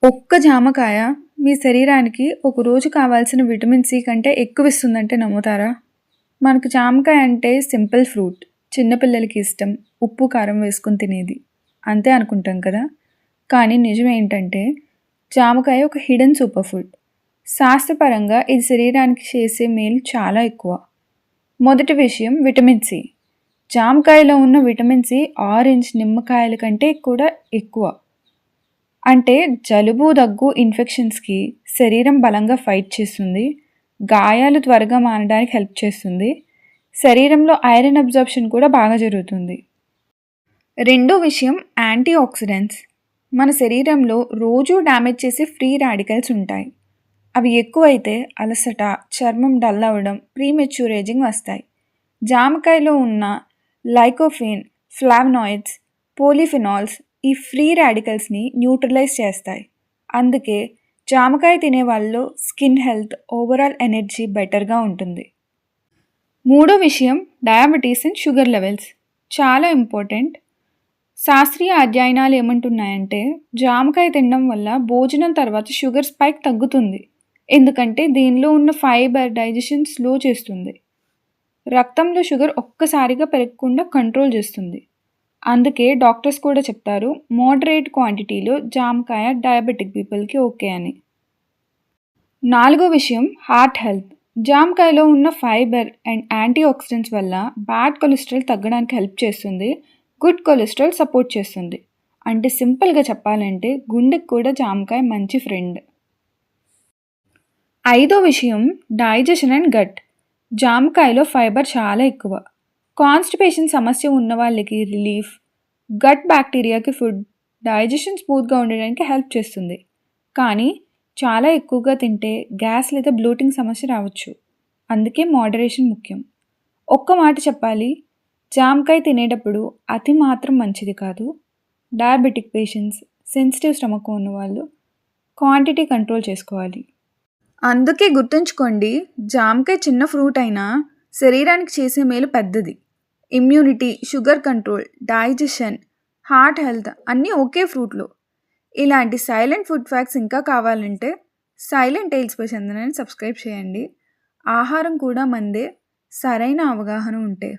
ఒక్క జామకాయ మీ శరీరానికి ఒక రోజు కావాల్సిన విటమిన్ సి కంటే ఎక్కువ ఇస్తుందంటే నమ్ముతారా? మనకు జామకాయ అంటే సింపుల్ ఫ్రూట్. చిన్నపిల్లలకి ఇష్టం. ఉప్పు, కారం వేసుకొని తినేది. అంతే అనుకుంటాం కదా! కానీ నిజం ఏంటంటే జామకాయ ఒక హిడెన్ సూపర్ ఫుడ్. శాస్త్రపరంగా ఇది శరీరానికి చేసే మేలు చాలా ఎక్కువ. మొదటి విషయం విటమిన్ సి. జామకాయలో ఉన్న విటమిన్ సి ఆరెంజ్, నిమ్మకాయల కంటే కూడా ఎక్కువ. అంటే జలుబు, దగ్గు, ఇన్ఫెక్షన్స్‌కి శరీరం బలంగా ఫైట్ చేస్తుంది. గాయాలు త్వరగా మానడానికి హెల్ప్ చేస్తుంది. శరీరంలో ఐరన్ అబ్జార్ప్షన్ కూడా బాగా జరుగుతుంది. రెండో విషయం యాంటీ ఆక్సిడెంట్స్. మన శరీరంలో రోజూ డ్యామేజ్ చేసే ఫ్రీ రాడికల్స్ ఉంటాయి. అవి ఎక్కువైతే అలసట, చర్మం డల్ అవ్వడం, ప్రీమెచ్యూర్ ఏజింగ్ వస్తాయి. జామకాయలో ఉన్న లైకోఫెన్, ఫ్లావనాయిడ్స్, పోలిఫినాల్స్ ఈ ఫ్రీ రాడికల్స్ని న్యూట్రలైజ్ చేస్తాయి. అందుకే జామకాయ తినే వాళ్ళలో స్కిన్ హెల్త్, ఓవరాల్ ఎనర్జీ బెటర్గా ఉంటుంది. మూడో విషయం డయాబెటీస్ అండ్ షుగర్ లెవెల్స్. చాలా ఇంపార్టెంట్. శాస్త్రీయ అధ్యయనాలు ఏమంటున్నాయంటే జామకాయ తినడం వల్ల భోజనం తర్వాత షుగర్ స్పైక్ తగ్గుతుంది. ఎందుకంటే దీనిలో ఉన్న ఫైబర్ డైజెషన్ స్లో చేస్తుంది. రక్తంలో షుగర్ ఒక్కసారిగా పెరగకుండా కంట్రోల్ చేస్తుంది. అందుకే డాక్టర్స్ కూడా చెప్తారు మోడరేట్ క్వాంటిటీలో జామకాయ డయాబెటిక్ పీపుల్కి ఓకే అని. నాలుగో విషయం హార్ట్ హెల్త్. జామకాయలో ఉన్న ఫైబర్ అండ్ యాంటీ ఆక్సిడెంట్స్ వల్ల బ్యాడ్ కొలెస్ట్రాల్ తగ్గడానికి హెల్ప్ చేస్తుంది. గుడ్ కొలెస్ట్రాల్ సపోర్ట్ చేస్తుంది. అంటే సింపుల్గా చెప్పాలంటే గుండెకి కూడా జామకాయ మంచి ఫ్రెండ్. ఐదో విషయం డైజెషన్ అండ్ గట్. జామకాయలో ఫైబర్ చాలా ఎక్కువ. కాన్స్టిపేషన్ సమస్య ఉన్న వాళ్ళకి రిలీఫ్, గట్ బ్యాక్టీరియాకి ఫుడ్, డైజెషన్ స్మూత్గా ఉండడానికి హెల్ప్ చేస్తుంది. కానీ చాలా ఎక్కువగా తింటే గ్యాస్ లేదా బ్లోటింగ్ సమస్య రావచ్చు. అందుకే మోడరేషన్ ముఖ్యం. ఒక్క మాట చెప్పాలి, జామకాయ తినేటప్పుడు అతి మాత్రం మంచిది కాదు. డయాబెటిక్ పేషెంట్స్, సెన్సిటివ్ స్టమక్ ఉన్నవాళ్ళు క్వాంటిటీ కంట్రోల్ చేసుకోవాలి. అందుకే గుర్తుంచుకోండి, జామకాయ చిన్న ఫ్రూట్ అయినా శరీరానికి చేసే మేలు పెద్దది. Immunity, sugar control, digestion, heart health అన్నీ ఒకే ఫ్రూట్లో. ఇలాంటి సైలెంట్ ఫుడ్ ఫ్యాక్ట్స్ ఇంకా కావాలంటే సైలెంట్ టైల్స్పై చందనాన్ని సబ్స్క్రైబ్ చేయండి. ఆహారం కూడా మందే, సరైన అవగాహన ఉంటే.